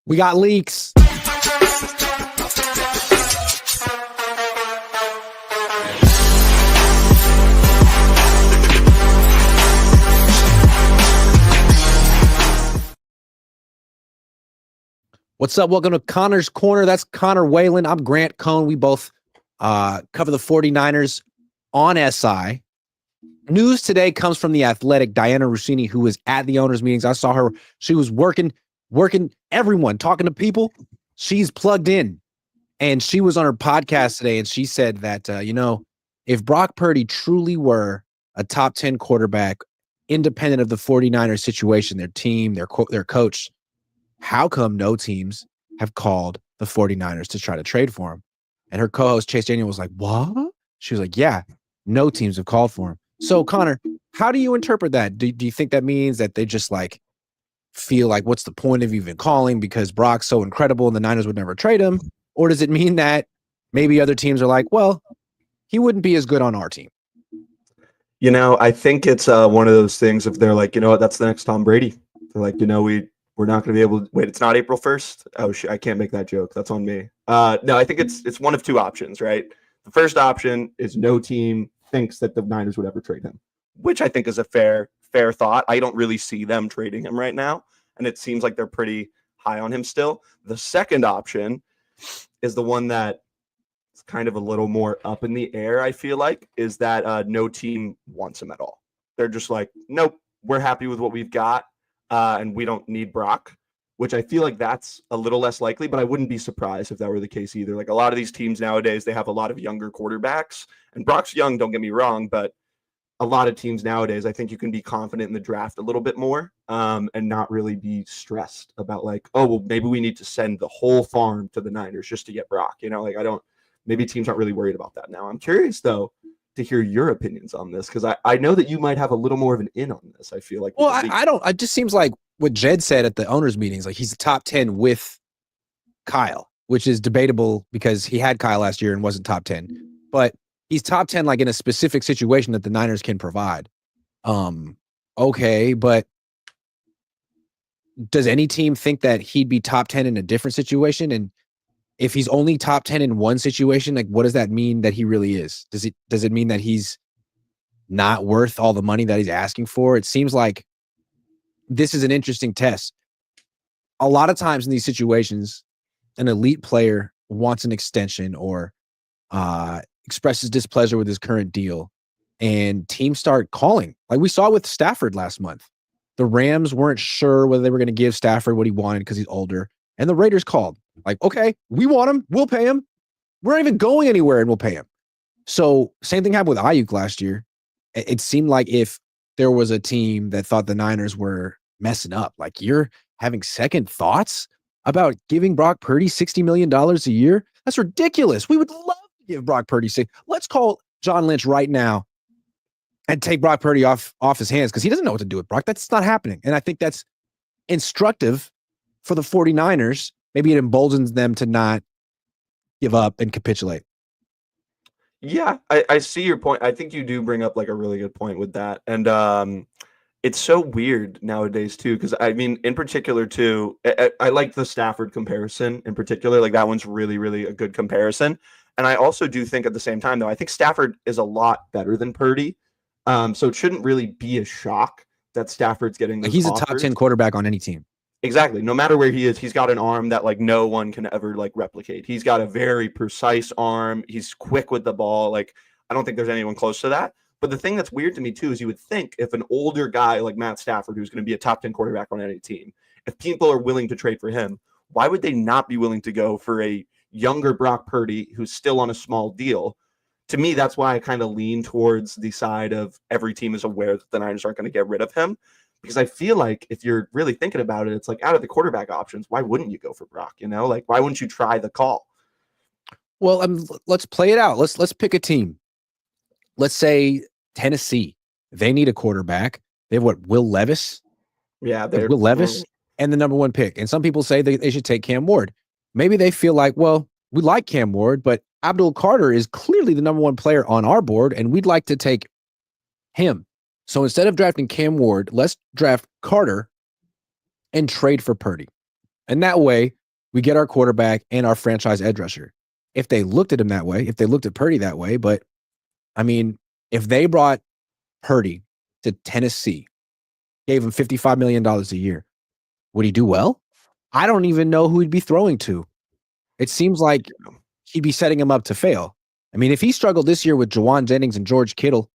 We got leaks. What's up? Welcome to Connor's Corner. That's Conor Wayland. I'm Grant Cohn. We both cover the 49ers on SI. News today comes from The Athletic. Diana Rossini, who was at the owners' meetings. I saw her. She was working everyone, talking to people. She's plugged in. And she was on her podcast today, and she said that, if Brock Purdy truly were a top 10 quarterback, independent of the 49ers situation, their team, their coach, how come no teams have called the 49ers to try to trade for him? And her co-host, Chase Daniel, was like, what? She was like, yeah, no teams have called for him. So, Connor, how do you interpret that? Do you think that means that they just feel like, what's the point of even calling because Brock's so incredible and the Niners would never trade him? Or does it mean that maybe other teams are like, well, he wouldn't be as good on our team? I think it's one of those things if they're like, that's the next Tom Brady. They're like, we're not going to be able to wait. It's not April 1st. Oh shit, I can't make that joke. That's on me. No, I think it's one of two options, right? The first option is no team thinks that the Niners would ever trade him, which I think is a fair thought. I don't really see them trading him right now, and it seems like they're pretty high on him still. The second option is the one that is kind of a little more up in the air, I feel like, is that no team wants him at all. They're just like, nope, we're happy with what we've got. And we don't need Brock, which I feel like that's a little less likely, but I wouldn't be surprised if that were the case either. Like a lot of these teams nowadays, they have a lot of younger quarterbacks, and Brock's young, don't get me wrong, but a lot of teams nowadays, I think you can be confident in the draft a little bit more and not really be stressed about maybe we need to send the whole farm to the Niners just to get Brock. Maybe teams aren't really worried about that now. I'm curious though to hear your opinions on this, because I know that you might have a little more of an in on this. I feel like. Well, I don't. It just seems like what Jed said at the owners' meetings, like he's the top 10 with Kyle, which is debatable because he had Kyle last year and wasn't top 10, but he's top 10 like in a specific situation that the Niners can provide. Okay, but does any team think that he'd be top 10 in a different situation? And if he's only top 10 in one situation, like what does that mean that he really is? Does it mean that he's not worth all the money that he's asking for? It seems like this is an interesting test. A lot of times in these situations, an elite player wants an extension or expresses displeasure with his current deal, and teams start calling. Like we saw with Stafford last month. The Rams weren't sure whether they were going to give Stafford what he wanted because he's older, and the Raiders called. Like, okay, we want him. We'll pay him. We're not even going anywhere and we'll pay him. So same thing happened with Ayuk last year. It seemed like if there was a team that thought the Niners were messing up, like you're having second thoughts about giving Brock Purdy $60 million a year. That's ridiculous. We would love to give Brock Purdy Let's call John Lynch right now and take Brock Purdy off his hands because he doesn't know what to do with Brock. That's not happening. And I think that's instructive for the 49ers. Maybe it emboldens them to not give up and capitulate. Yeah, I see your point. I think you do bring up like a really good point with that. And it's so weird nowadays too, because I mean, in particular too, I like the Stafford comparison in particular. Like that one's really, really a good comparison. And I also do think at the same time, though, I think Stafford is a lot better than Purdy. So it shouldn't really be a shock that Stafford's getting those He's offers. A top 10 quarterback on any team. Exactly. No matter where he is, he's got an arm that like no one can ever like replicate. He's got a very precise arm. He's quick with the ball. Like I don't think there's anyone close to that. But the thing that's weird to me too is you would think if an older guy like Matt Stafford, who's going to be a top 10 quarterback on any team, if people are willing to trade for him, why would they not be willing to go for a younger Brock Purdy who's still on a small deal? To me, that's why I kind of lean towards the side of every team is aware that the Niners aren't going to get rid of him. Because I feel like if you're really thinking about it, it's like out of the quarterback options, why wouldn't you go for Brock? Like why wouldn't you try the call? Well, let's play it out. Let's pick a team. Let's say Tennessee. They need a quarterback. They have Will Levis? Yeah, they're Will Levis and the number one pick. And some people say they should take Cam Ward. Maybe they feel like, well, we like Cam Ward, but Abdul Carter is clearly the number one player on our board, and we'd like to take him. So instead of drafting Cam Ward, let's draft Carter and trade for Purdy. And that way, we get our quarterback and our franchise edge rusher. If they looked at him that way, if they looked at Purdy that way, but I mean, if they brought Purdy to Tennessee, gave him $55 million a year, would he do well? I don't even know who he'd be throwing to. It seems like he'd be setting him up to fail. I mean, if he struggled this year with Jawan Jennings and George Kittle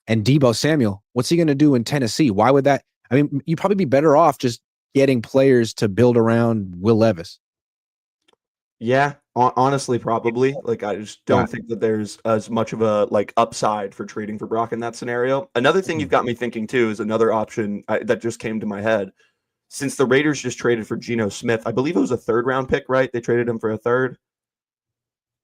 and Deebo Samuel, what's he going to do in Tennessee? Why would that? I mean, you'd probably be better off just getting players to build around Will Levis. Yeah, honestly, probably. Like, I just don't think that there's as much of a like upside for trading for Brock in that scenario. Another thing you've got me thinking too is another option that just came to my head. Since the Raiders just traded for Geno Smith, I believe it was a 3rd round pick, right? They traded him for a 3rd.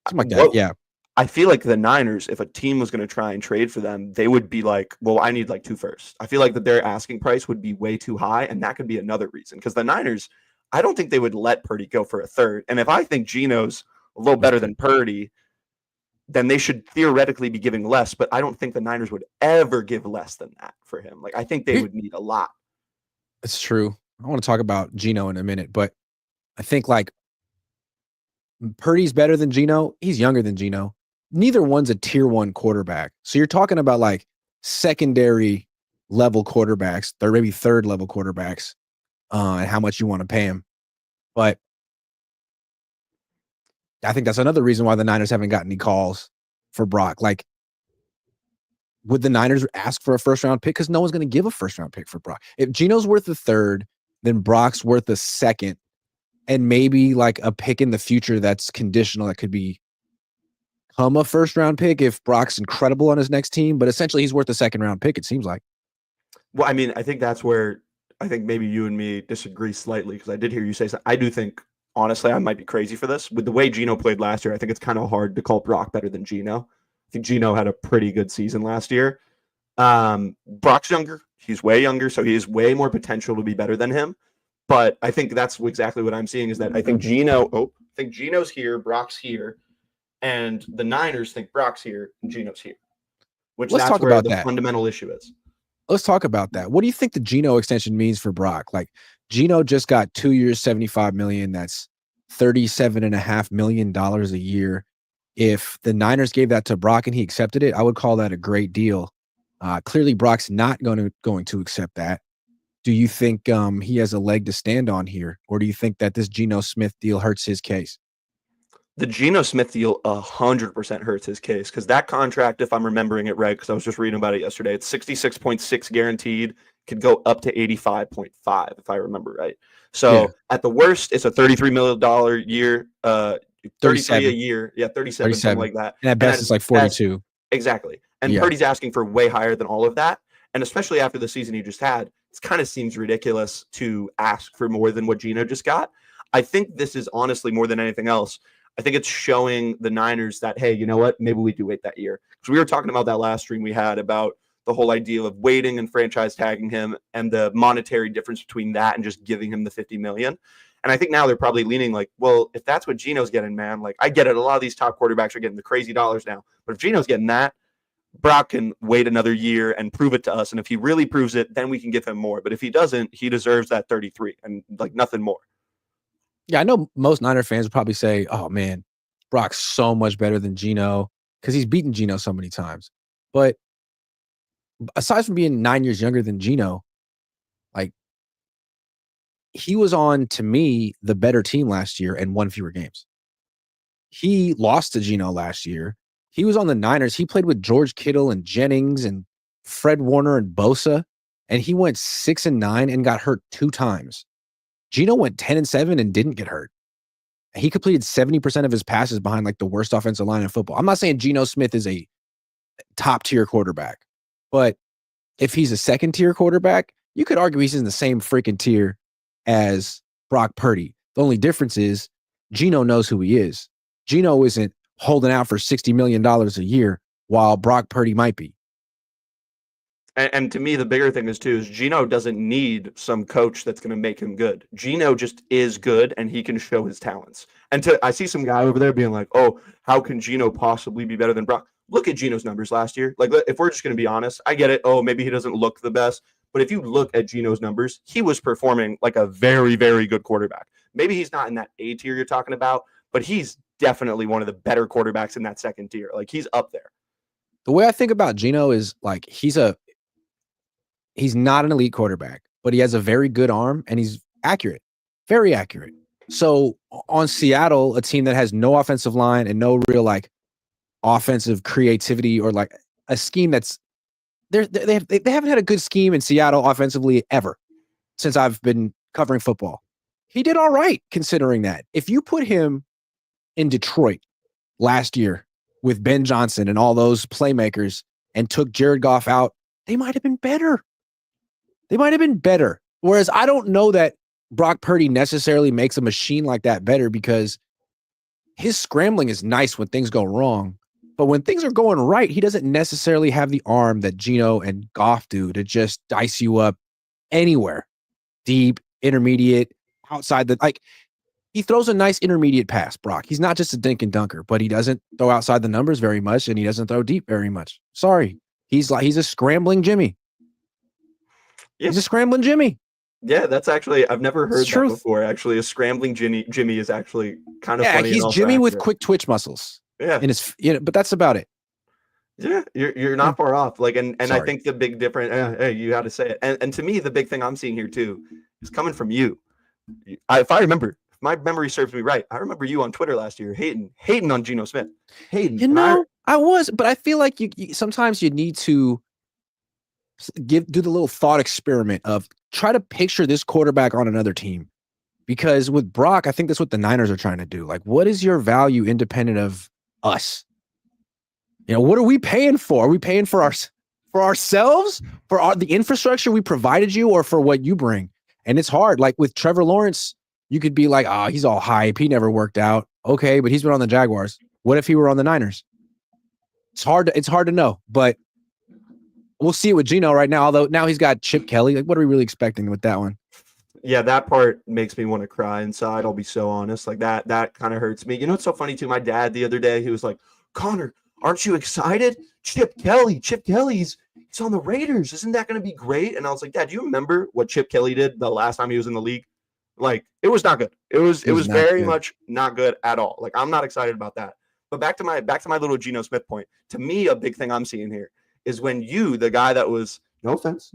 Something like that, yeah. I feel like the Niners, if a team was going to try and trade for them, they would be like, well, I need like 2 firsts. I feel like that their asking price would be way too high, and that could be another reason. Because the Niners, I don't think they would let Purdy go for a 3rd. And if I think Geno's a little better than Purdy, then they should theoretically be giving less. But I don't think the Niners would ever give less than that for him. Like, I think they would need a lot. It's true. I want to talk about Geno in a minute, but I think like Purdy's better than Geno. He's younger than Geno. Neither one's a tier 1 quarterback. So you're talking about like secondary level quarterbacks, or maybe 3rd level quarterbacks, and how much you want to pay him. But I think that's another reason why the Niners haven't gotten any calls for Brock. Like, would the Niners ask for a 1st round pick? Because no one's going to give a 1st round pick for Brock. If Geno's worth a 3rd, then Brock's worth a 2nd, and maybe like a pick in the future that's conditional that could be a 1st round pick if Brock's incredible on his next team. But essentially, he's worth a 2nd round pick, it seems like. Well, I mean, I think that's where I think maybe you and me disagree slightly, because I did hear you say something. I do think, honestly, I might be crazy for this. With the way Geno played last year, I think it's kind of hard to call Brock better than Geno. I think Geno had a pretty good season last year. Brock's younger. He's way younger, so he has way more potential to be better than him. But I think that's exactly what I'm seeing, is that I think Geno's here, Brock's here, and the Niners think Brock's here and Geno's here. Which Let's that's talk where about the that. fundamental issue is. Let's talk about that. What do you think the Geno extension means for Brock? Like, Geno just got 2 years, $75 million. That's $37.5 million a year. If the Niners gave that to Brock and he accepted it, I would call that a great deal. Clearly, Brock's not going to accept that. Do you think he has a leg to stand on here, or do you think that this Geno Smith deal hurts his case? The Geno Smith deal 100% hurts his case, because that contract, if I'm remembering it right, because I was just reading about it yesterday, it's 66.6 guaranteed, could go up to 85.5 if I remember right. So At the worst, it's a $33 million year, 33 a year, 37, something like that. And at best, it's like 42. Exactly. And Purdy's asking for way higher than all of that. And especially after the season he just had, it kind of seems ridiculous to ask for more than what Geno just got. I think this is honestly, more than anything else, I think it's showing the Niners that, hey, you know what? Maybe we do wait that year. Because we were talking about that last stream we had about the whole idea of waiting and franchise tagging him and the monetary difference between that and just giving him the $50 million. And I think now they're probably leaning like, well, if that's what Geno's getting, man, like, I get it. A lot of these top quarterbacks are getting the crazy dollars now. But if Geno's getting that, Brock can wait another year and prove it to us. And if he really proves it, then we can give him more. But if he doesn't, he deserves that 33 and like nothing more. Yeah, I know most Niner fans would probably say, oh, man, Brock's so much better than Geno because he's beaten Geno so many times. But aside from being 9 years younger than Geno, like, he was on, to me, the better team last year and won fewer games. He lost to Geno last year. He was on the Niners. He played with George Kittle and Jennings and Fred Warner and Bosa, and he went 6-9 and got hurt 2 times. Geno went 10-7 and didn't get hurt. He completed 70% of his passes behind like the worst offensive line in football. I'm not saying Geno Smith is a top tier quarterback, but if he's a 2nd tier quarterback, you could argue he's in the same freaking tier as Brock Purdy. The only difference is Geno knows who he is. Geno isn't holding out for $60 million a year while Brock Purdy might be. And to me, the bigger thing is Geno doesn't need some coach that's going to make him good. Geno just is good, and he can show his talents. And I see some guy over there being like, oh, how can Geno possibly be better than Brock? Look at Geno's numbers last year. Like, if we're just going to be honest, I get it. Oh, maybe he doesn't look the best. But if you look at Geno's numbers, he was performing like a very, very good quarterback. Maybe he's not in that A tier you're talking about, but he's definitely one of the better quarterbacks in that second tier. Like, he's up there. The way I think about Geno is like he's not an elite quarterback, but he has a very good arm and he's accurate, very accurate. So on Seattle, a team that has no offensive line and no real like offensive creativity or like a scheme that's they haven't had a good scheme in Seattle offensively ever since I've been covering football. He did all right considering that. If you put him in Detroit last year with Ben Johnson and all those playmakers and took Jared Goff out, they might have been better. Whereas I don't know that Brock Purdy necessarily makes a machine like that better because his scrambling is nice when things go wrong. But when things are going right, he doesn't necessarily have the arm that Geno and Goff do to just dice you up anywhere. Deep, intermediate, outside the like. He throws a nice intermediate pass, Brock. He's not just a dink and dunker, but he doesn't throw outside the numbers very much, and he doesn't throw deep very much. Sorry. He's a scrambling Jimmy. Yeah. He's a scrambling Jimmy. Yeah, that's actually, I've never heard that before. Actually, a scrambling Jimmy is actually kind of funny. Yeah, he's Jimmy with quick twitch muscles. Yeah. And but that's about it. Yeah, you're not far off. Like, and I think the big difference, hey, you had to say it. And to me, the big thing I'm seeing here too is coming from you. If I remember, if my memory serves me right, I remember you on Twitter last year hating on Geno Smith. Hating. I was, but I feel like you sometimes you need to do the little thought experiment of try to picture this quarterback on another team. Because with Brock, I think that's what the Niners are trying to do. Like, what is your value independent of us? What are we paying for? Are we paying for ourselves, for the infrastructure we provided you, or for what you bring? And it's hard. Like with Trevor Lawrence, you could be like, oh, he's all hype. He never worked out. Okay, but he's been on the Jaguars. What if he were on the Niners? It's hard to know, but we'll see it with Geno right now. Although now he's got Chip Kelly. Like, what are we really expecting with that one? Yeah, that part makes me want to cry inside. I'll be so honest. Like that kind of hurts me. You know what's so funny too? My dad the other day, he was like, Connor, aren't you excited? Chip Kelly's he's on the Raiders. Isn't that going to be great? And I was like, Dad, do you remember what Chip Kelly did the last time he was in the league? Like, it was not good. It was very much not good at all. Like, I'm not excited about that. But back to my little Geno Smith point. To me, a big thing I'm seeing here is when you, the guy that was, no offense,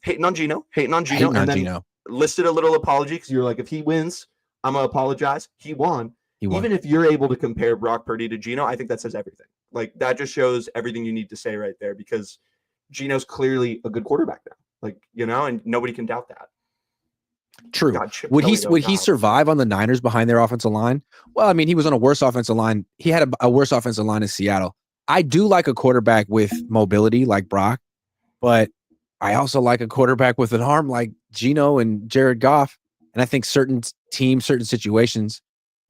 hating on Geno, and then listed a little apology because you're like, if he wins, I'm gonna apologize. He won. Even if you're able to compare Brock Purdy to Geno, I think that says everything. Like, that just shows everything you need to say right there, because Geno's clearly a good quarterback now. Like, and nobody can doubt that. True. God, would he survive on the Niners behind their offensive line? Well, I mean, he was on a worse offensive line. He had a worse offensive line in Seattle. I do like a quarterback with mobility like Brock, but I also like a quarterback with an arm like Geno and Jared Goff. And I think certain teams, certain situations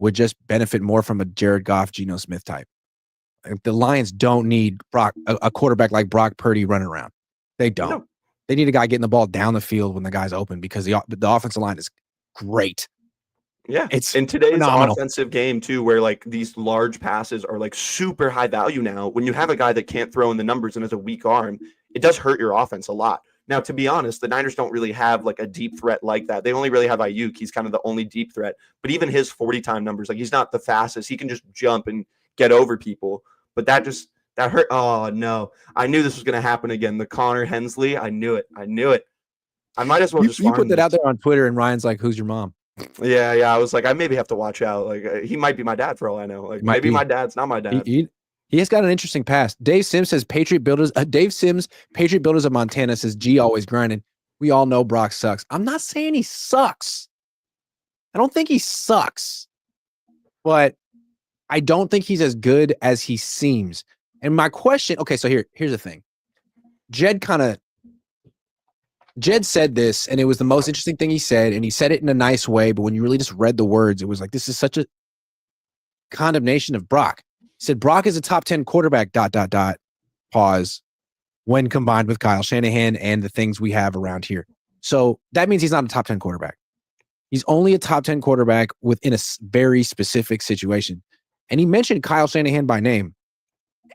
would just benefit more from a Jared Goff, Geno Smith type. The Lions don't need a quarterback like Brock Purdy running around. They don't. No. They need a guy getting the ball down the field when the guy's open, because the offensive line is great. Yeah, it's in today's offensive game too, where like these large passes are like super high value now. When you have a guy that can't throw in the numbers and has a weak arm, it does hurt your offense a lot. Now, to be honest, the Niners don't really have like a deep threat like that. They only really have Ayuk. He's kind of the only deep threat. But even his 40-time numbers, like, he's not the fastest. He can just jump and get over people. But that hurt. Oh, no. I knew this was going to happen again. The Connor Hensley. I knew it. I might as well just. You put that out there on Twitter, and Ryan's like, "Who's your mom?" Yeah. I was like, I maybe have to watch out. Like, he might be my dad for all I know. Like, maybe my dad's not my dad. He has got an interesting past. Dave Sims says Patriot Builders of Montana says G always grinding. We all know Brock sucks. I'm not saying he sucks. I don't think he sucks, but I don't think he's as good as he seems. And my question, okay, so here's the thing. Jed said this, and it was the most interesting thing he said, and he said it in a nice way, but when you really just read the words, it was like, this is such a condemnation of Brock. He said, Brock is a top 10 quarterback, ... pause, when combined with Kyle Shanahan and the things we have around here. So that means he's not a top 10 quarterback. He's only a top 10 quarterback within a very specific situation. And he mentioned Kyle Shanahan by name,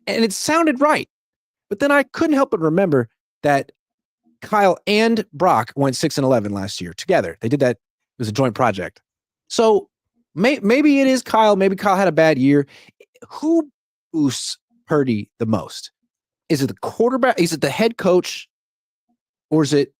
and it sounded right. But then I couldn't help but remember that Kyle and Brock went 6-11 last year together. They did that. It was a joint project. So maybe it is Kyle. Maybe Kyle had a bad year. Who boosts Purdy the most? Is it the quarterback? Is it the head coach? Or is it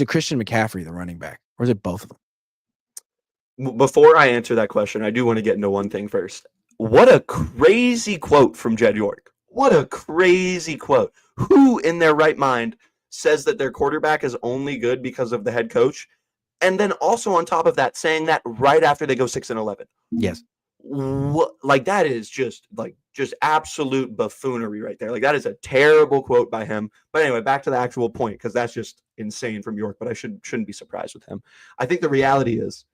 Christian McCaffrey, the running back? Or is it both of them? Before I answer that question, I do want to get into one thing first. What a crazy quote from Jed York. What a crazy quote. Who in their right mind says that their quarterback is only good because of the head coach? And then also on top of that, saying that right after they go 6-11. Yes. Like that is just absolute buffoonery right there. Like that is a terrible quote by him. But anyway, back to the actual point, because that's just insane from York, but I shouldn't be surprised with him. I think the reality is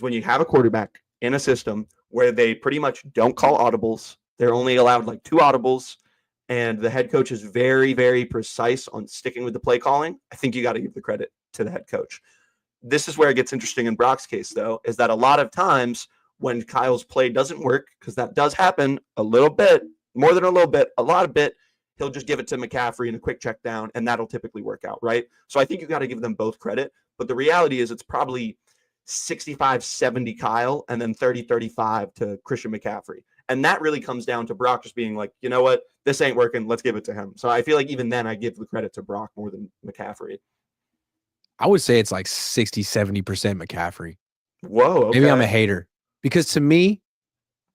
when you have a quarterback in a system where they pretty much don't call audibles, they're only allowed like 2 audibles, and the head coach is very, very precise on sticking with the play calling, I think you got to give the credit to the head coach. This is where it gets interesting in Brock's case, though, is that a lot of times when Kyle's play doesn't work, because that does happen a little bit, more than a little bit, a lot of bit, he'll just give it to McCaffrey in a quick check down, and that'll typically work out, right? So I think you got to give them both credit, but the reality is it's probably 65-70 Kyle and then 30-35 to Christian McCaffrey. And that really comes down to Brock just being like, you know what, this ain't working, let's give it to him. So I feel like even then I give the credit to Brock more than McCaffrey. I would say it's like 60-70% McCaffrey. Whoa, okay. Maybe I'm a hater. Because to me,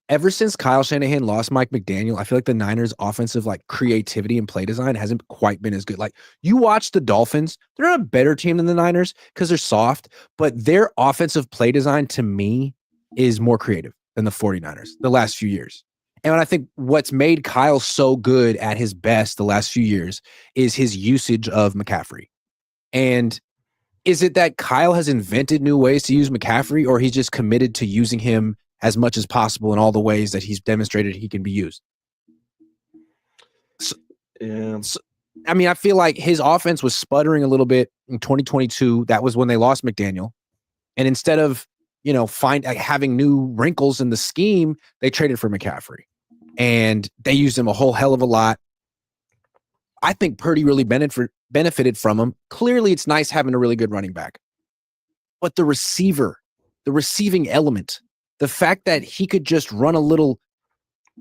ever since Kyle Shanahan lost Mike McDaniel, I feel like the Niners' offensive like creativity and play design hasn't quite been as good. Like you watch the Dolphins, they're not a better team than the Niners because they're soft, but their offensive play design to me is more creative than the 49ers the last few years. And I think what's made Kyle so good at his best the last few years is his usage of McCaffrey. And is it that Kyle has invented new ways to use McCaffrey, or he's just committed to using him as much as possible in all the ways that he's demonstrated he can be used? I mean, I feel like his offense was sputtering a little bit in 2022. That was when they lost McDaniel. And instead of, having new wrinkles in the scheme, they traded for McCaffrey. And they used him a whole hell of a lot. I think Purdy really benefited from him. Clearly, it's nice having a really good running back. But the receiving element, the fact that he could just run a little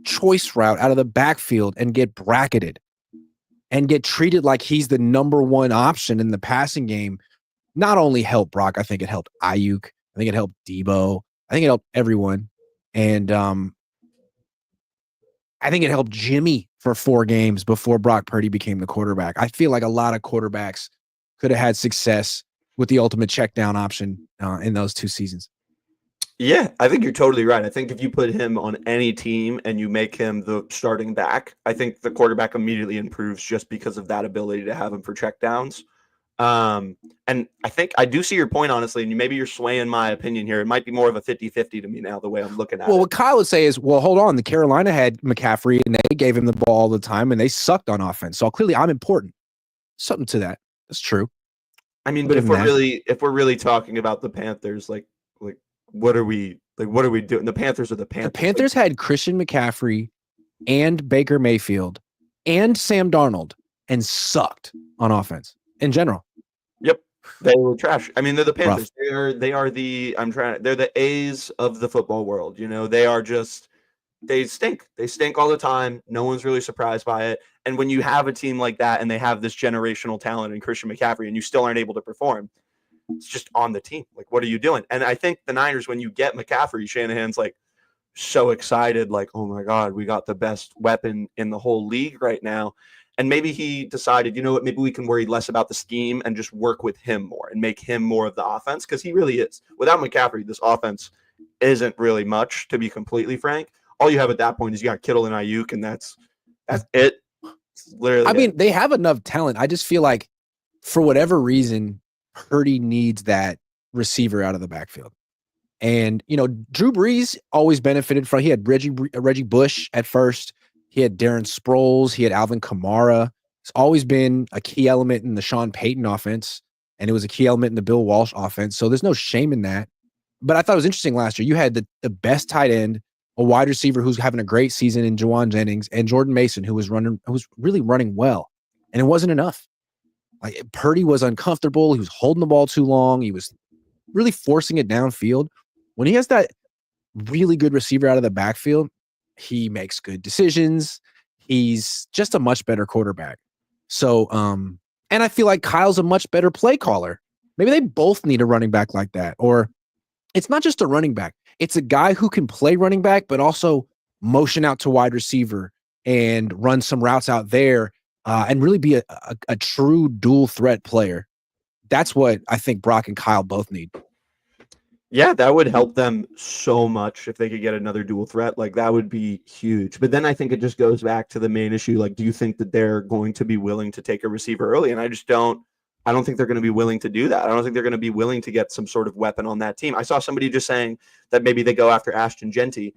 choice route out of the backfield and get bracketed and get treated like he's the number one option in the passing game, not only helped Brock, I think it helped Ayuk. I think it helped Debo. I think it helped everyone. And I think it helped Jimmy for 4 games before Brock Purdy became the quarterback. I feel like a lot of quarterbacks could have had success with the ultimate check down option in those 2 seasons. Yeah, I think you're totally right. I think if you put him on any team and you make him the starting back, I think the quarterback immediately improves just because of that ability to have him for check downs. And I think I do see your point, honestly, and maybe you're swaying my opinion here. It might be more of a 50-50 to me now, the way I'm looking at it. Well, what Kyle would say is, well, hold on. The Carolina had McCaffrey, and they gave him the ball all the time, and they sucked on offense. So clearly I'm important. Something to that. That's true. I mean, but if we're really talking about the Panthers, like what are we doing? The Panthers are the Panthers. The Panthers had Christian McCaffrey and Baker Mayfield and Sam Darnold and sucked on offense in general. Yep. They were trash. I mean, they're the Panthers. Rough. They're the A's of the football world. They stink. They stink all the time. No one's really surprised by it. And when you have a team like that and they have this generational talent in Christian McCaffrey and you still aren't able to perform, it's just on the team. Like, what are you doing? And I think the Niners, when you get McCaffrey, Shanahan's like so excited, like, oh my God, we got the best weapon in the whole league right now. And maybe he decided, you know what, maybe we can worry less about the scheme and just work with him more and make him more of the offense, because he really is. Without McCaffrey, this offense isn't really much, to be completely frank. All you have at that point is you got Kittle and Ayuk, and that's it. It's literally mean, they have enough talent. I just feel like for whatever reason, Purdy needs that receiver out of the backfield. And, Drew Brees always benefited from, he had Reggie Bush at first. He had Darren Sproles. He had Alvin Kamara. It's always been a key element in the Sean Payton offense, and it was a key element in the Bill Walsh offense. So there's no shame in that. But I thought it was interesting last year. You had the best tight end, a wide receiver who's having a great season in Juwan Jennings, and Jordan Mason, who was really running well. And it wasn't enough. Like, Purdy was uncomfortable. He was holding the ball too long. He was really forcing it downfield. When he has that really good receiver out of the backfield, he makes good decisions. He's just a much better quarterback. So, and I feel like Kyle's a much better play caller. Maybe they both need a running back like that. Or it's not just a running back. It's a guy who can play running back, but also motion out to wide receiver and run some routes out there and really be a true dual threat player. That's what I think Brock and Kyle both need. Yeah, that would help them so much if they could get another dual threat. Like, that would be huge. But then I think it just goes back to the main issue. Like, do you think that they're going to be willing to take a receiver early? And I don't think they're going to be willing to do that. I don't think they're going to be willing to get some sort of weapon on that team. I saw somebody just saying that maybe they go after Ashton Genty.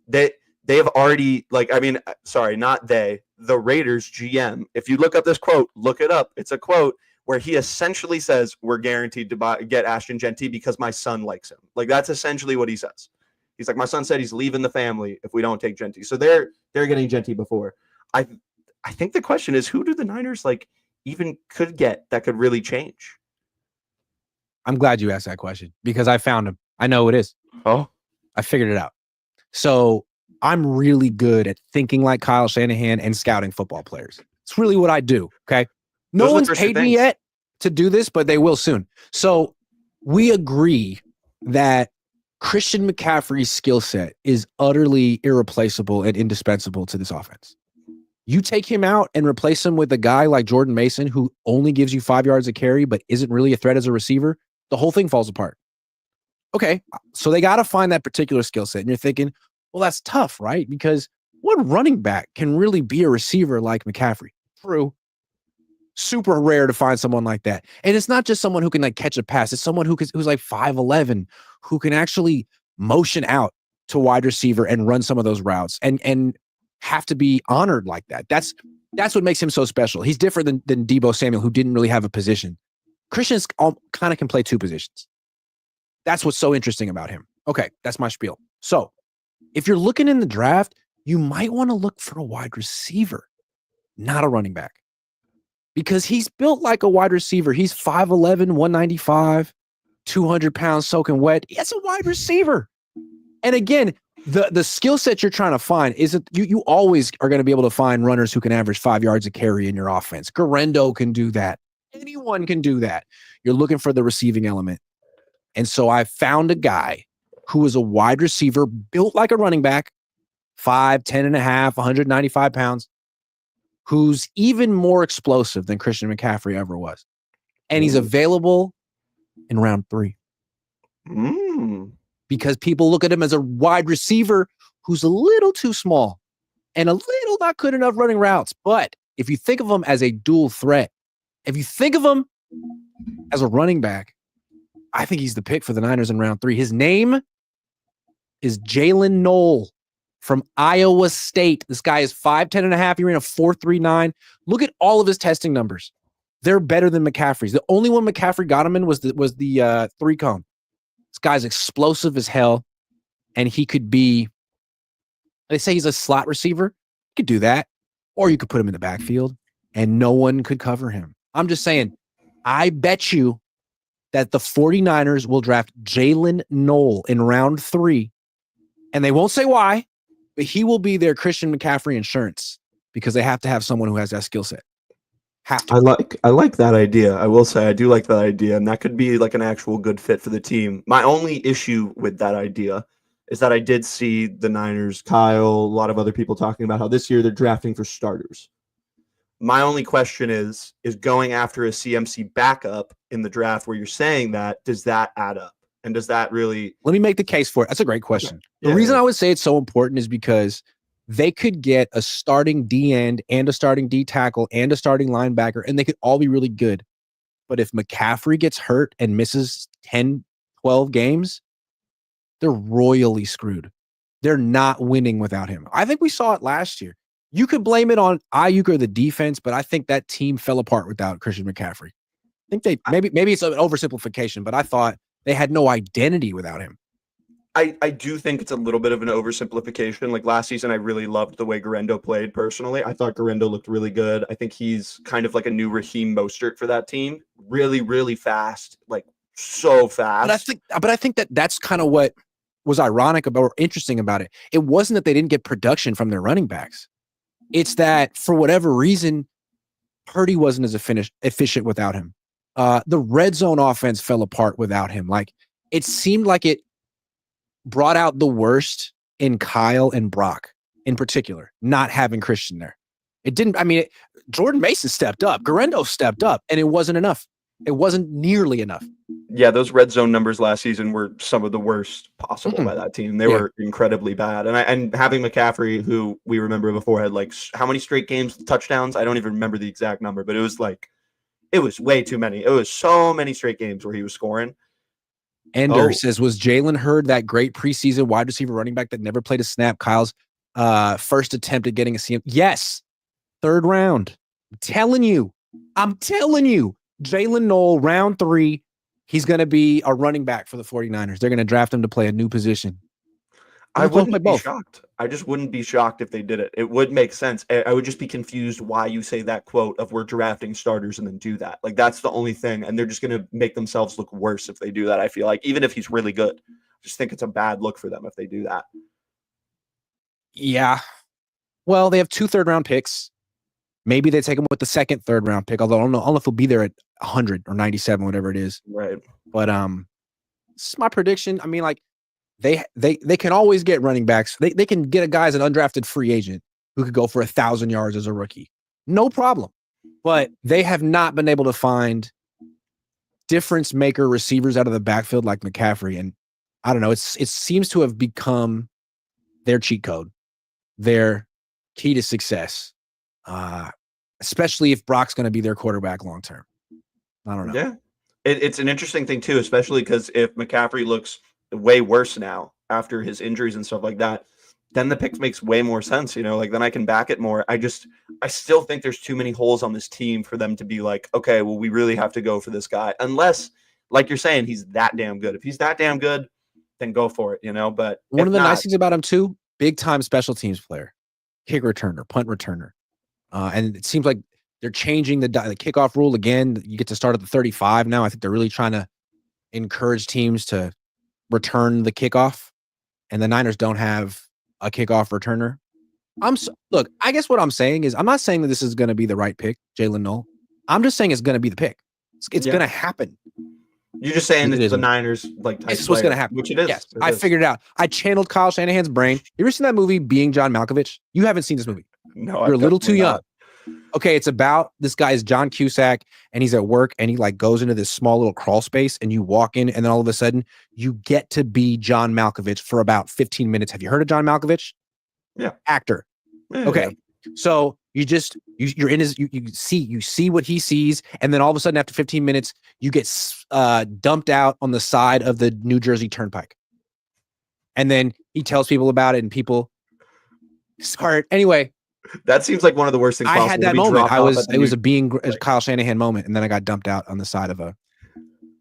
They have already, not they, the Raiders GM. If you look up this quote, look it up. It's a quote where he essentially says, we're guaranteed to get Ashton Genty because my son likes him. Like, that's essentially what he says. He's like, my son said he's leaving the family if we don't take Genty. So they're getting Genty before. I think the question is, who do the Niners even could get that could really change? I'm glad you asked that question because I found him. I know it is. Oh, I figured it out. So I'm really good at thinking like Kyle Shanahan and scouting football players. It's really what I do. Okay. No one's paid me yet to do this, but they will soon. So we agree that Christian McCaffrey's skill set is utterly irreplaceable and indispensable to this offense. You take him out and replace him with a guy like Jordan Mason, who only gives you 5 yards a carry, but isn't really a threat as a receiver, the whole thing falls apart. Okay, so they got to find that particular skill set. And you're thinking, well, that's tough, right? Because what running back can really be a receiver like McCaffrey? True. Super rare to find someone like that. And it's not just someone who can catch a pass. It's someone who's like 5'11", who can actually motion out to wide receiver and run some of those routes and have to be honored like that. That's what makes him so special. He's different than Deebo Samuel, who didn't really have a position. Christian's kind of can play two positions. That's what's so interesting about him. Okay, that's my spiel. So if you're looking in the draft, you might want to look for a wide receiver, not a running back. Because he's built like a wide receiver. He's 5'11", 195, 200 pounds soaking wet. He's a wide receiver. And again, the skill set you're trying to find isn't you always are going to be able to find runners who can average 5 yards a carry in your offense. Garendo can do that. Anyone can do that. You're looking for the receiving element. And so I found a guy who is a wide receiver built like a running back, 5'10 and a half, 195 pounds. Who's even more explosive than Christian McCaffrey ever was. And he's available in round 3. Because people look at him as a wide receiver who's a little too small and a little not good enough running routes. But if you think of him as a dual threat, if you think of him as a running back, I think he's the pick for the Niners in round 3. His name is Jalen Knoll from Iowa State. This guy is 5'10 and a half. He ran a 4.39. Look at all of his testing numbers. They're better than McCaffrey's. The only one McCaffrey got him in was the 3-cone. This guy's explosive as hell, and he could be, they say he's a slot receiver. You could do that, or you could put him in the backfield, and no one could cover him. I'm just saying, I bet you that the 49ers will draft Jalen Knoll in round 3, and they won't say why, but he will be their Christian McCaffrey insurance because they have to have someone who has that skill set. I like that idea. I will say I do like that idea, and that could be like an actual good fit for the team. My only issue with that idea is that I did see the Niners, Kyle, a lot of other people talking about how this year they're drafting for starters. My only question is going after a CMC backup in the draft where you're saying that, does that add up? And does that really... Let me make the case for it. That's a great question. The reason I would say it's so important is because they could get a starting D end and a starting D tackle and a starting linebacker, and they could all be really good. But if McCaffrey gets hurt and misses 10, 12 games, they're royally screwed. They're not winning without him. I think we saw it last year. You could blame it on Ayuk or the defense, but I think that team fell apart without Christian McCaffrey. I think maybe it's an oversimplification, but I thought they had no identity without him. I do think it's a little bit of an oversimplification. Like last season, I really loved the way Garendo played personally. I thought Garendo looked really good. I think he's kind of like a new Raheem Mostert for that team. Really, really fast, like so fast. But I think that that's kind of what was ironic about or interesting about it. It wasn't that they didn't get production from their running backs. It's that for whatever reason, Purdy wasn't as efficient without him. The red zone offense fell apart without him. Like it seemed like it brought out the worst in Kyle and Brock in particular, not having Christian there. It didn't. I mean, Jordan Mason stepped up, Garendo stepped up, and it wasn't enough. It wasn't nearly enough. Yeah, those red zone numbers last season were some of the worst possible by that team. They were incredibly bad. And having McCaffrey, who we remember before had like how many straight games touchdowns? I don't even remember the exact number, but it was way too many. It was so many straight games where he was scoring. Ender says, was Jalen Hurd that great preseason wide receiver running back that never played a snap? Kyle's first attempt at getting a CM. Yes. 3rd round. I'm telling you. Jalen Noel, round 3. He's going to be a running back for the 49ers. They're going to draft him to play a new position. I wouldn't be shocked. I just wouldn't be shocked if they did it. It would make sense. I would just be confused why you say that quote of we're drafting starters and then do that. Like that's the only thing. And they're just going to make themselves look worse if they do that. I feel like even if he's really good, I just think it's a bad look for them if they do that. Yeah. Well, they have 2 3rd-round picks. Maybe they take him with the 2nd, 3rd round pick. Although I don't know if he'll be there at 100 or 97, whatever it is. Right. But this is my prediction. I mean, like they can always get running backs. They can get a guy as an undrafted free agent who could go for 1,000 yards as a rookie. No problem. But they have not been able to find difference maker receivers out of the backfield like McCaffrey. And I don't know. It seems to have become their cheat code, their key to success. Especially if Brock's going to be their quarterback long term. I don't know. Yeah, it's an interesting thing too, especially because if McCaffrey looks way worse now after his injuries and stuff like that, then the pick makes way more sense. Like then I can back it more. I still think there's too many holes on this team for them to be like, okay, well, we really have to go for this guy, unless, like you're saying, he's that damn good. If he's that damn good, then go for it. But one of the nice things about him too, big time special teams player, kick returner, punt returner. And it seems like they're changing the kickoff rule again. You get to start at the 35 now. I think they're really trying to encourage teams to return the kickoff. And the Niners don't have a kickoff returner. Look, I guess what I'm saying is I'm not saying that this is going to be the right pick, Jalen Noel. I'm just saying it's going to be the pick. It's going to happen. You're just saying it's the Niners like type this is what's going to happen. Which it is. Yes, I figured it out. I channeled Kyle Shanahan's brain. You ever seen that movie, Being John Malkovich? You haven't seen this movie. No, you're a little too young. Okay, it's about this guy is John Cusack, and he's at work, and he like goes into this small little crawl space, and you walk in, and then all of a sudden you get to be John Malkovich for about 15 minutes. Have you heard of John Malkovich? Yeah, actor. Yeah, okay, so you're in his you see what he sees, and then all of a sudden after 15 minutes you get dumped out on the side of the New Jersey Turnpike, and then he tells people about it, and people start anyway. That seems like one of the worst things I possible. had that moment. It was a being Kyle Shanahan moment, and then I got dumped out on the side of a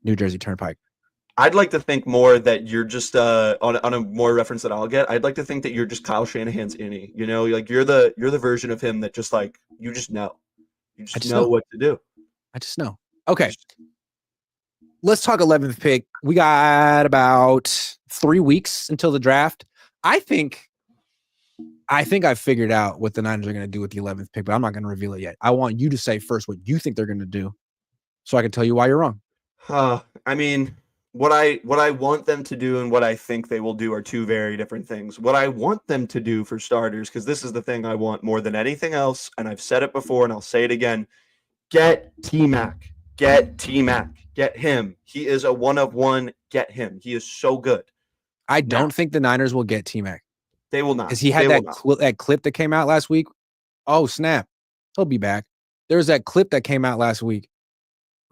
New Jersey Turnpike. I'd like to think more that you're just on a more reference that I'll get. I'd like to think that you're just Kyle Shanahan's innie. Like you're the version of him that just like you just know. You just know what to do. I just know. Okay. Let's talk 11th pick. We got about 3 weeks until the draft. I think I've figured out what the Niners are going to do with the 11th pick, but I'm not going to reveal it yet. I want you to say first what you think they're going to do so I can tell you why you're wrong. I mean, what I want them to do and what I think they will do are two very different things. What I want them to do for starters, because this is the thing I want more than anything else, and I've said it before and I'll say it again, get T-Mac. Get T-Mac. Get him. He is a one of one. Get him. He is so good. I don't think the Niners will get T-Mac. They will not. Because he had that clip that came out last week. Oh, snap. He'll be back. There was that clip that came out last week.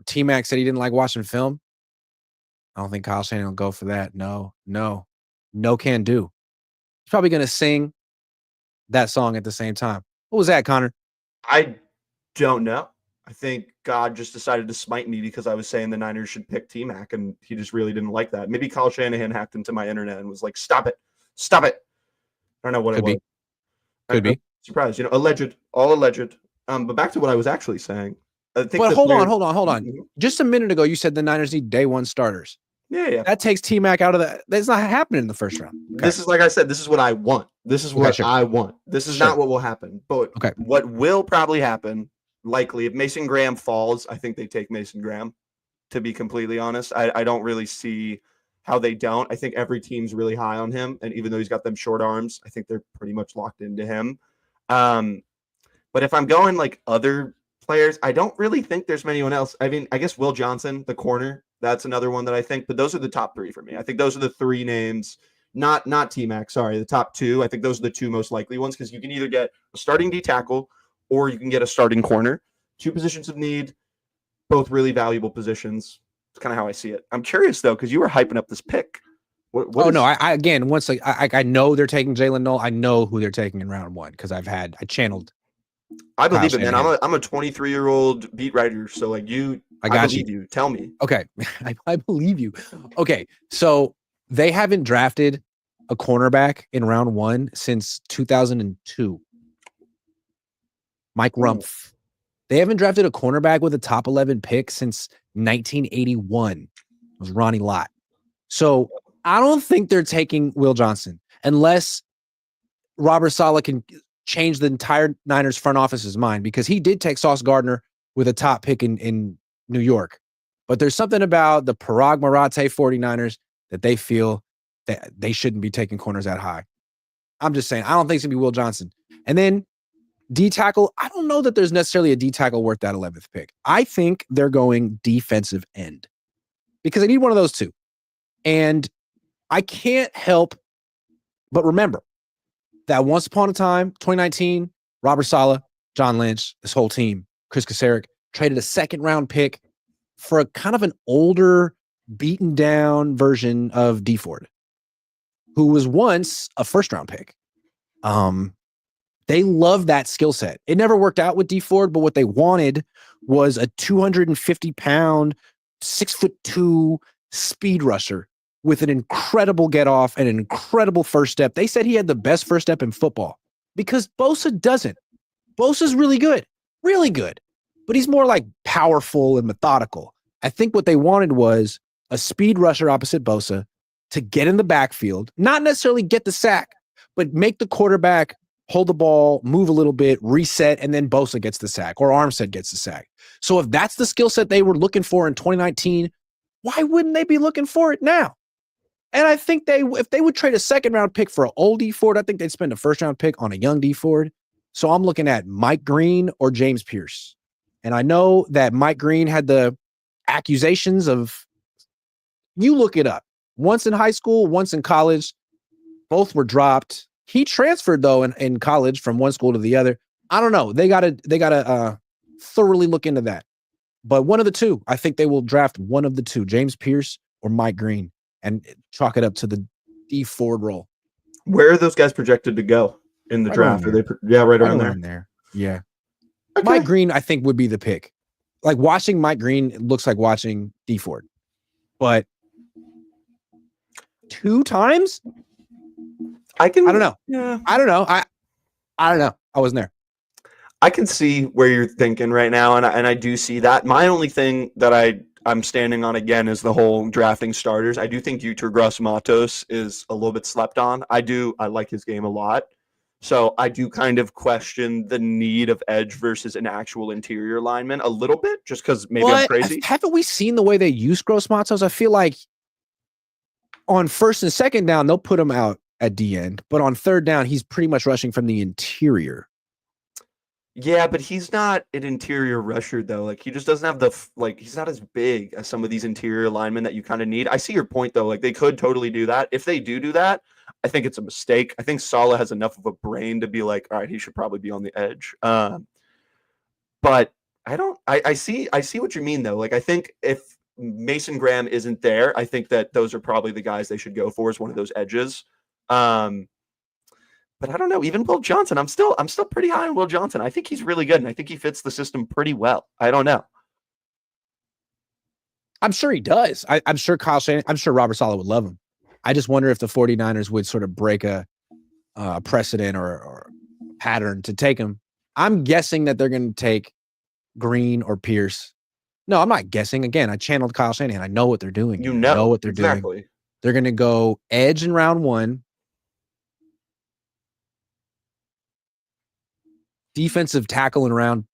T-Mac said he didn't like watching film. I don't think Kyle Shanahan will go for that. No can do. He's probably going to sing that song at the same time. What was that, Connor? I don't know. I think God just decided to smite me because I was saying the Niners should pick T-Mac, and he just really didn't like that. Maybe Kyle Shanahan hacked into my internet and was like, stop it. I don't know what it was. Could be. Surprised, all alleged. But back to what I was actually saying. But hold on. Just a minute ago, you said the Niners need day one starters. Yeah. That takes T-Mac out of that. That's not happening in the first round. Okay. This is, like I said, this is what I want. This is what I want. This is not what will happen. But what will probably happen, likely, if Mason Graham falls, I think they take Mason Graham, to be completely honest. I don't really see how they don't. I think every team's really high on him. And even though he's got them short arms, I think they're pretty much locked into him. But if I'm going like other players, I don't really think there's anyone else. I mean, I guess Will Johnson, the corner, that's another one that I think. But those are the top three for me. I think those are the three names, not T-Mac, sorry, the top two. I think those are the two most likely ones because you can either get a starting D tackle or you can get a starting corner. Two positions of need, both really valuable positions. It's kind of how I see it. I'm curious though, because you were hyping up this pick. I know they're taking Jalen Noel. I know who they're taking in round one because I channeled. I believe it, man. I'm a 23-year-old beat writer, so like I believe you. Tell me. Okay, I believe you. Okay, so they haven't drafted a cornerback in round one since 2002. Mike Rumpf. They haven't drafted a cornerback with a top 11 pick since 1981. It was Ronnie Lott. So I don't think they're taking Will Johnson unless Robert Saleh can change the entire Niners front office's mind, because he did take Sauce Gardner with a top pick in New York. But there's something about the Parag Marathe 49ers that they feel that they shouldn't be taking corners that high. I'm just saying, I don't think it's going to be Will Johnson. And then D tackle, I don't know that there's necessarily a D tackle worth that 11th pick. I think they're going defensive end because I need one of those two. And I can't help but remember that once upon a time, 2019, Robert Saleh, John Lynch, this whole team, Chris Kasarik, traded a second round pick for a kind of an older, beaten down version of D Ford, who was once a first round pick. They love that skill set. It never worked out with D Ford, but what they wanted was a 250-pound, 6'2" speed rusher with an incredible get off and an incredible first step. They said he had the best first step in football because Bosa doesn't. Bosa's really good, but he's more like powerful and methodical. I think what they wanted was a speed rusher opposite Bosa to get in the backfield, not necessarily get the sack, but make the quarterback hold the ball, move a little bit, reset, and then Bosa gets the sack or Armstead gets the sack. So if that's the skill set they were looking for in 2019, why wouldn't they be looking for it now? And I think if they would trade a second round pick for an old D Ford, I think they'd spend a first round pick on a young D Ford. So I'm looking at Mike Green or James Pierce. And I know that Mike Green had the accusations of, you look it up, once in high school, once in college, both were dropped. He transferred though in college from one school to the other. I don't know. They gotta thoroughly look into that. But one of the two, I think they will draft one of the two, James Pierce or Mike Green, and chalk it up to the D Ford role. Where are those guys projected to go in the draft? Are they right around there? Yeah. Okay. Mike Green, I think, would be the pick. Like watching Mike Green looks like watching D Ford. But 2 times? I don't know. Yeah. I don't know. I don't know. I wasn't there. I can see where you're thinking right now, and I do see that. My only thing that I'm standing on again is the whole drafting starters. I do think Yetur Gross-Matos is a little bit slept on. I like his game a lot. So I do kind of question the need of edge versus an actual interior lineman a little bit, just because maybe I'm crazy. Haven't we seen the way they use Gross-Matos? I feel like on first and second down, they'll put him out at D end, but on third down, he's pretty much rushing from the interior. Yeah, but he's not an interior rusher though. Like he just doesn't have he's not as big as some of these interior linemen that you kind of need. I see your point though. Like they could totally do that. If they do that, I think it's a mistake. I think Saleh has enough of a brain to be like, all right, he should probably be on the edge. But I see what you mean though. Like I think if Mason Graham isn't there, I think that those are probably the guys they should go for as one of those edges. But I don't know. Even Will Johnson, I'm still pretty high on Will Johnson. I think he's really good, and I think he fits the system pretty well. I don't know. I'm sure he does. I'm sure Kyle Shanahan, I'm sure Robert Saleh would love him. I just wonder if the 49ers would sort of break a precedent or pattern to take him. I'm guessing that they're going to take Green, or Pierce. No, I'm not guessing. Again, I channeled Kyle Shanahan. I know what they're doing. You I know what they're exactly. doing. They're going to go edge in round 1. Defensive tackle in round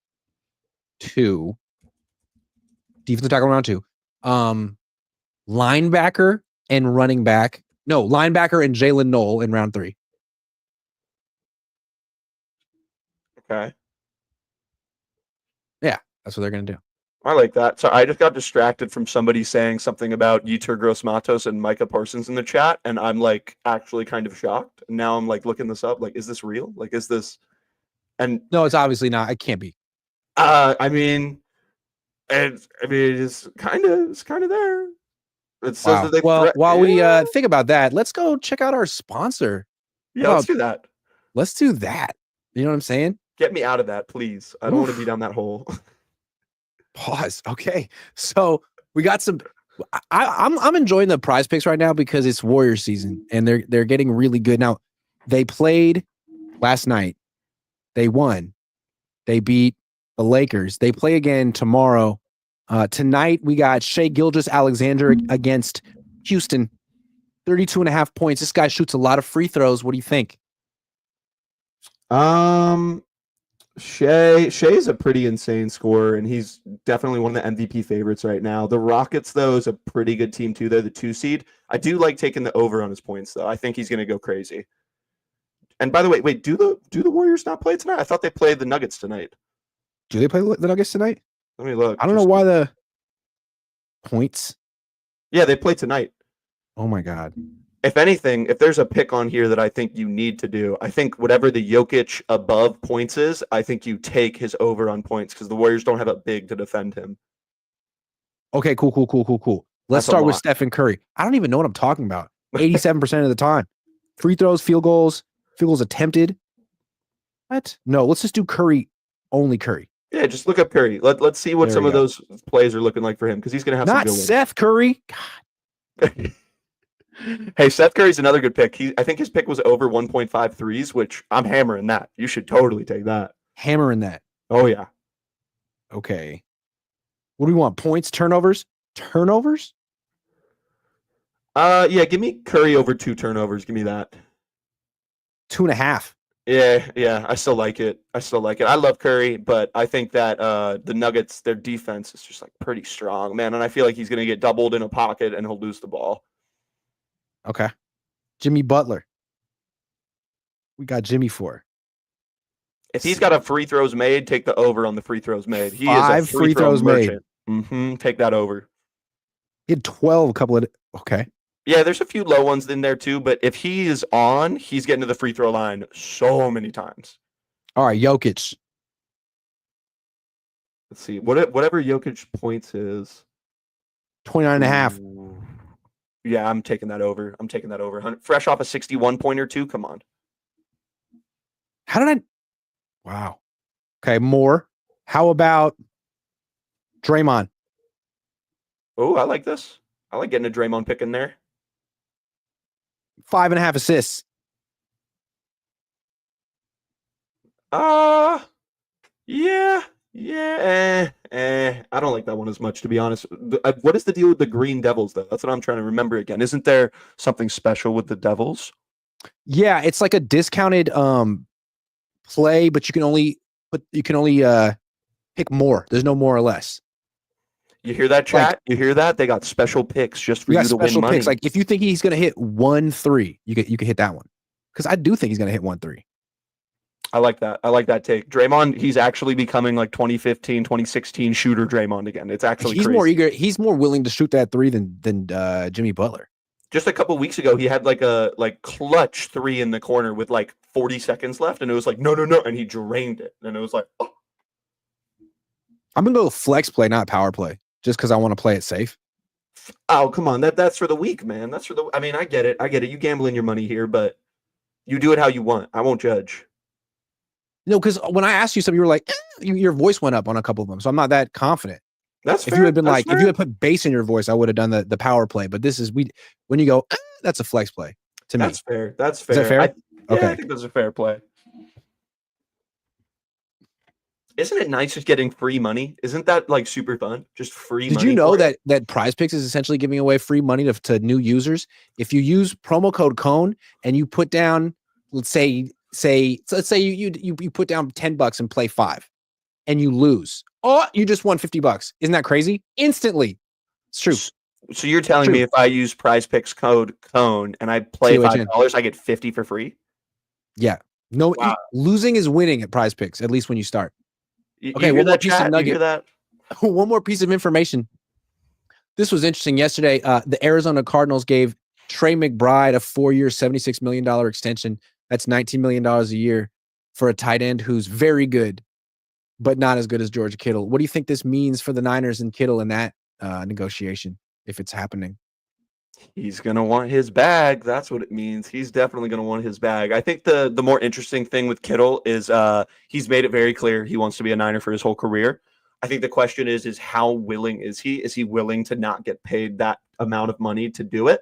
2. Defensive tackle in round 2. Linebacker and running back. No, linebacker and Jalen Knoll in round 3. Okay. Yeah, that's what they're going to do. I like that. So I just got distracted from somebody saying something about Yetur Gross-Matos and Micah Parsons in the chat, and I'm like actually kind of shocked. And now I'm like looking this up. Like, is this real? Like, is this? And no, it's obviously not. It can't be. I mean, it's kind of there. It says that they. While we think about that, let's go check out our sponsor. Yeah, let's do that. Let's do that. You know what I'm saying? Get me out of that, please. I don't want to be down that hole. Pause. Okay, so we got some. I'm enjoying the prize picks right now because it's Warrior season and they're getting really good. Now, they played last night. They won. They beat the Lakers. They play again tomorrow. Tonight we got Shai Gilgeous-Alexander against Houston. 32.5 points. This guy shoots a lot of free throws. What do you think? Shai is a pretty insane scorer, and he's definitely one of the MVP favorites right now. The Rockets, though, is a pretty good team, too. They're the 2 seed. I do like taking the over on his points, though. I think he's going to go crazy. And by the way, wait, do the Warriors not play tonight? I thought they played the Nuggets tonight. Do they play the Nuggets tonight? Let me look. I don't know why the points. Yeah, they play tonight. Oh, my God. If anything, if there's a pick on here that I think you need to do, I think whatever the Jokic above points is, I think you take his over on points because the Warriors don't have a big to defend him. Okay, cool. Let's start with Stephen Curry. I don't even know what I'm talking about. 87% of the time. Free throws, field goals attempted. What? No, let's just do Curry, only Curry. Yeah, just look up Curry. Let's see what some of those plays are looking like for him because he's going to have some good ones. Not Seth Curry. God. Hey, Seth Curry's another good pick. I think his pick was over 1.5 threes, which I'm hammering that. You should totally take that. Hammering that. Oh, yeah. Okay. What do we want? Points, turnovers? Turnovers? Yeah, give me Curry over 2 turnovers. Give me that. 2.5. Yeah. I still like it. I love Curry, but I think that the Nuggets, their defense is just like pretty strong, man. And I feel like he's going to get doubled in a pocket and he'll lose the ball. Okay. Jimmy Butler. We got Jimmy for. If he's got a free throws made, take the over on the free throws made. He 5 is a free throws made. Take that over. He had 12 a couple of. Okay. Yeah, there's a few low ones in there too, but if he is on, he's getting to the free throw line so many times. All right, Jokic. Let's see. Whatever Jokic points is. 29.5. Yeah, I'm taking that over. Fresh off a 61 pointer too. Come on. How did I? Wow. Okay, more. How about Draymond? Oh, I like this. I like getting a Draymond pick in there. 5.5 assists. Yeah. I don't like that one as much, to be honest. What is the deal with the Green Devils, though? That's what I'm trying to remember again. Isn't there something special with the Devils? Yeah, it's like a discounted play, but you can only pick more. There's no more or less. You hear that, chat? You hear that? They got special picks just for you to win money. Like if you think he's going to hit 1-3, you can hit that one. Because I do think he's going to hit 1-3. I like that. I like that take. Draymond, he's actually becoming like 2015, 2016 shooter Draymond again. It's actually he's crazy. More eager. He's more willing to shoot that 3 than Jimmy Butler. Just a couple weeks ago, he had like a clutch 3 in the corner with like 40 seconds left, and it was like no, and he drained it, and it was like, oh. I'm gonna go flex play, not power play, just because I want to play it safe. Oh, come on, that's for the weak, man. That's for the. I mean, I get it. You gambling your money here, but you do it how you want. I won't judge. No, because when I asked you something, you were like, your voice went up on a couple of them, so I'm not that confident. That's if fair. You had been that's if you had put bass in your voice, I would have done the power play. But this is when you go, that's a flex play to me. That's fair. That's fair. Is that fair? Okay. I think that's a fair play. Isn't it nice just getting free money? Isn't that like super fun? Just free Did you money know for it? that PrizePicks is essentially giving away free money to new users? If you use promo code Cohn and you put down, let's say you put down $10 and play 5 and you lose. Oh, you just won $50. Isn't that crazy? Instantly. It's true. So you're telling True. me if I use PrizePicks code Cone and I play COHN. $5, I get 50 for free? Yeah. No, Wow. losing is winning at PrizePicks, at least when you start. You Okay, hear one more that, piece of chat? You hear nugget. that? One more piece of information. This was interesting. Yesterday, the Arizona Cardinals gave Trey McBride a 4-year, $76 million extension. That's $19 million a year for a tight end who's very good, but not as good as George Kittle. What do you think this means for the Niners and Kittle in that negotiation, if it's happening? He's going to want his bag. That's what it means. He's definitely going to want his bag. I think the more interesting thing with Kittle is he's made it very clear he wants to be a Niner for his whole career. I think the question is how willing is he? Is he willing to not get paid that amount of money to do it?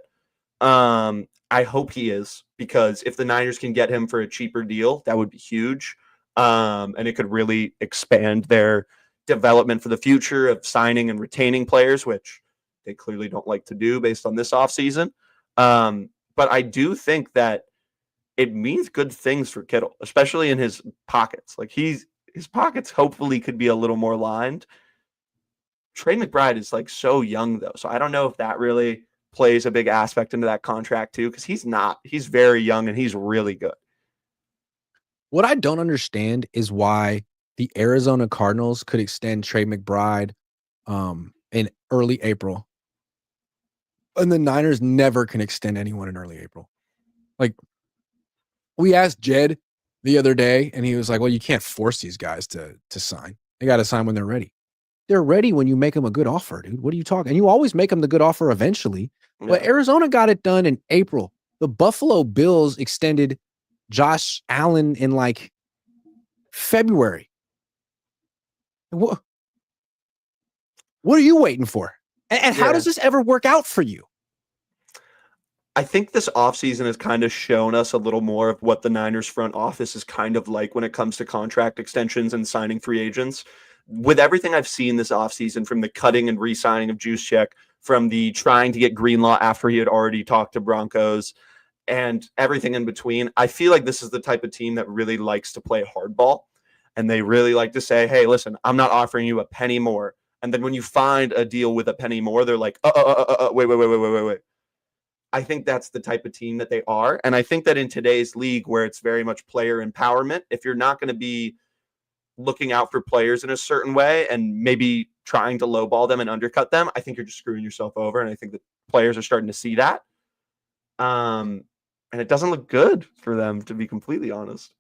I hope he is, because if the Niners can get him for a cheaper deal, that would be huge. And it could really expand their development for the future of signing and retaining players, which they clearly don't like to do based on this offseason. But I do think that it means good things for Kittle, especially in his pockets. Like his pockets hopefully could be a little more lined. Trey McBride is like so young though, so I don't know if that really plays a big aspect into that contract too, because he's not. He's very young and he's really good. What I don't understand is why the Arizona Cardinals could extend Trey McBride in early April, and the Niners never can extend anyone in early April. Like, we asked Jed the other day, and he was like, well, you can't force these guys to sign. They got to sign when they're ready. They're ready when you make them a good offer, dude. What are you talking? And you always make them the good offer eventually. Yeah. But Arizona got it done in April. The Buffalo Bills extended Josh Allen in like February. What are you waiting for? And how does this ever work out for you? I think this offseason has kind of shown us a little more of what the Niners front office is kind of like when it comes to contract extensions and signing free agents. With everything I've seen this offseason, from the cutting and re-signing of Juszczyk, from the trying to get Greenlaw after he had already talked to Broncos, and everything in between, I feel like this is the type of team that really likes to play hardball. And they really like to say, hey, listen, I'm not offering you a penny more. And then when you find a deal with a penny more, they're like, wait. I think that's the type of team that they are. And I think that in today's league, where it's very much player empowerment, if you're not going to be looking out for players in a certain way and maybe trying to lowball them and undercut them, I think you're just screwing yourself over. And I think that players are starting to see that. And it doesn't look good for them, to be completely honest.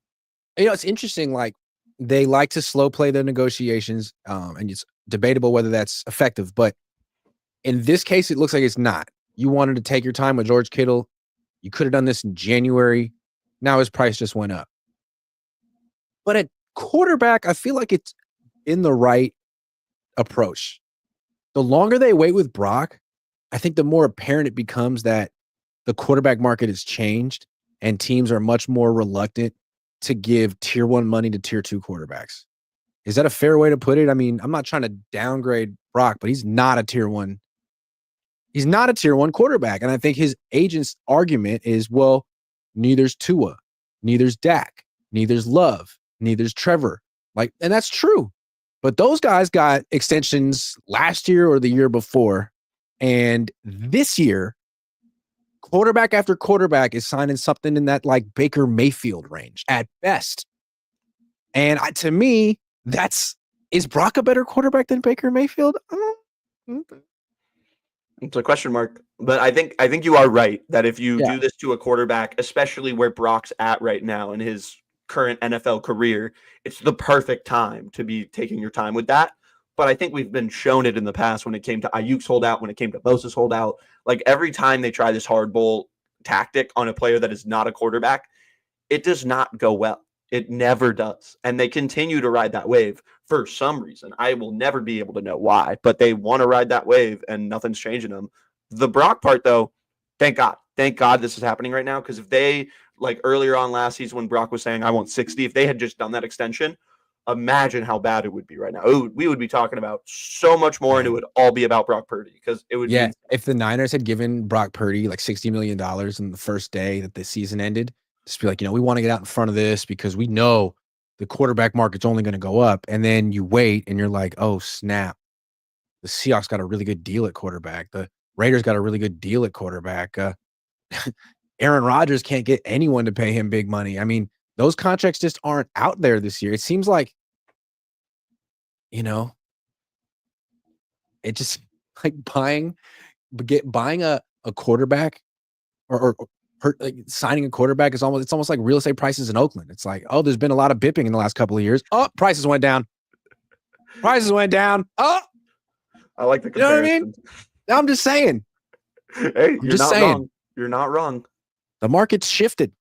You know, it's interesting. Like, they like to slow play their negotiations, and it's debatable whether that's effective. But in this case, it looks like it's not. You wanted to take your time with George Kittle. You could have done this in January. Now his price just went up. But at quarterback, I feel like it's in the right approach. The longer they wait with Brock, I think the more apparent it becomes that the quarterback market has changed and teams are much more reluctant to give tier 1 money to tier 2 quarterbacks. Is that a fair way to put it? I mean, I'm not trying to downgrade Brock, but he's not a tier 1. He's not a tier 1 quarterback. And I think his agent's argument is, well, neither's Tua, neither's Dak, neither's Love, neither's Trevor. Like, and that's true. But those guys got extensions last year or the year before. And this year, quarterback after quarterback is signing something in that like Baker Mayfield range at best. And to me, is Brock a better quarterback than Baker Mayfield? It's a question mark, but I think you are right that if you do this to a quarterback, especially where Brock's at right now in his current NFL career, it's the perfect time to be taking your time with that. But I think we've been shown it in the past when it came to Ayuk's holdout, when it came to Bosa's holdout. Like, every time they try this hardball tactic on a player that is not a quarterback, it does not go well. It never does. And they continue to ride that wave for some reason. I will never be able to know why, but they want to ride that wave and nothing's changing them. The Brock part, though, thank God. Thank God this is happening right now, because if they, like earlier on last season when Brock was saying, I want 60, if they had just done that extension, imagine how bad it would be right now. We would be talking about so much more, and it would all be about Brock Purdy because it would be. If the Niners had given Brock Purdy like $60 million in the first day that the season ended, just be like, we want to get out in front of this because we know the quarterback market's only going to go up. And then you wait and you're like, oh, snap. The Seahawks got a really good deal at quarterback. The Raiders got a really good deal at quarterback. Aaron Rodgers can't get anyone to pay him big money. I mean, those contracts just aren't out there this year. It seems like, it just like buying a quarterback or like signing a quarterback is almost like real estate prices in Oakland. It's like, oh, there's been a lot of bipping in the last couple of years. Oh, prices went down. Prices went down. Oh, I like the comparison. You know what I mean? I'm just saying. Hey, you're not wrong. You're not wrong. The market's shifted.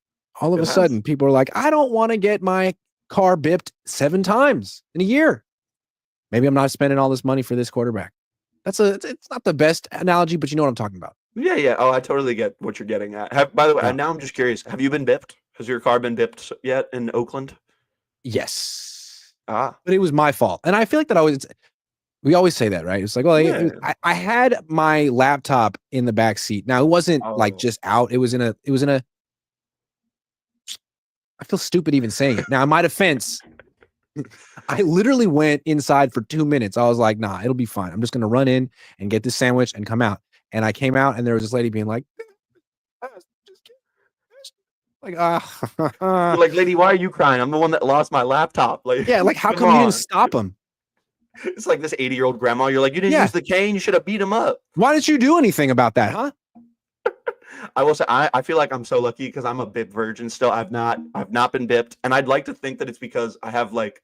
All of a sudden, people are like, I don't want to get my car bipped 7 times in a year. Maybe I'm not spending all this money for this quarterback. It's not the best analogy, but you know what I'm talking about. Yeah. Oh, I totally get what you're getting at. By the way, now I'm just curious. Have you been bipped? Has your car been bipped yet in Oakland? Yes. But it was my fault. And I feel like we always say that, right? It's like, well, yeah. I had my laptop in the back seat. Now it wasn't like just out. It was in a, I feel stupid even saying it. Now, in my defense, I literally went inside for 2 minutes. I was like, nah, it'll be fine. I'm just going to run in and get this sandwich and come out. And I came out and there was this lady being like, you're like, lady, why are you crying? I'm the one that lost my laptop. Like, yeah, like how come you didn't stop him? It's like this 80-year-old grandma. You're like, you didn't use the cane. You should have beat him up. Why didn't you do anything about that, huh? I will say, I feel like I'm so lucky because I'm a bip virgin still. I've not been bipped, and I'd like to think that it's because I have like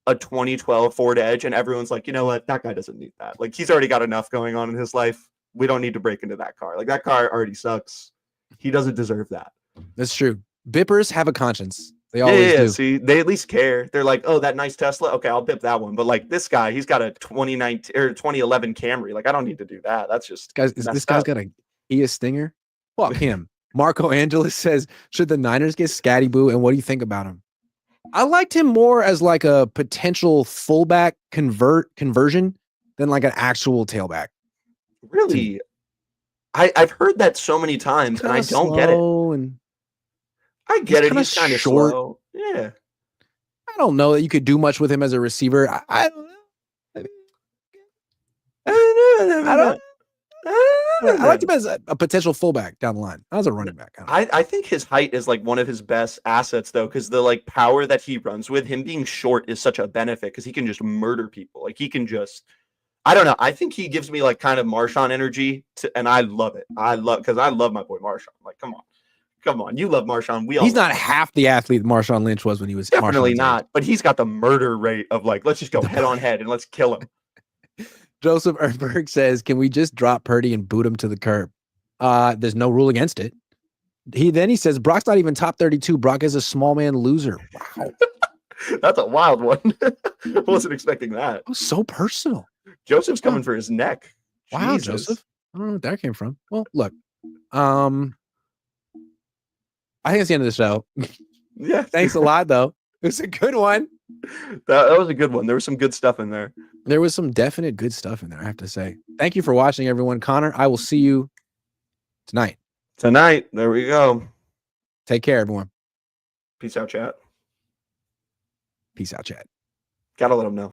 a 2012 Ford Edge, and everyone's like, you know what, that guy doesn't need that. Like, he's already got enough going on in his life. We don't need to break into that car. Like, that car already sucks. He doesn't deserve that. That's true. Bippers have a conscience. They always do. See, they at least care. They're like, oh, that nice Tesla. Okay, I'll bip that one. But like this guy, he's got a 2019 or 2011 Camry. Like, I don't need to do that. That's just this guy's got a Kia Stinger. Fuck him. Marco Angeles says, should the Niners get Scatty Boo? And what do you think about him? I liked him more as like a potential fullback conversion than like an actual tailback. Really? I've heard that so many times, and I don't get it. And I get it. He's kind of short. Slow. Yeah. I don't know that you could do much with him as a receiver. I don't know. I liked him as a potential fullback down the line. I was a running back. I think his height is like one of his best assets, though, because the like power that he runs with, him being short is such a benefit because he can just murder people. Like, he can just, I don't know. I think he gives me like kind of Marshawn energy, and I love it. Because I love my boy Marshawn. Like, come on. You love Marshawn. He's not half the athlete Marshawn Lynch was when he was definitely not. But he's got the murder rate of like, let's just go head on head and let's kill him. Joseph Ernberg says, can we just drop Purdy and boot him to the curb? There's no rule against it. He says, Brock's not even top 32. Brock is a small man loser. Wow. That's a wild one. I wasn't expecting that. It was so personal. Joseph's coming for his neck. Wow, Jesus. Joseph. I don't know what that came from. Well, look. I think it's the end of the show. Yeah. Thanks a lot, though. It was a good one. That was a good one. There was some good stuff in there. There was some definite good stuff in there, I have to say. Thank you for watching, everyone. Connor, I will see you tonight. There we go. Take care, everyone. Peace out, chat. Peace out, chat. Gotta let them know.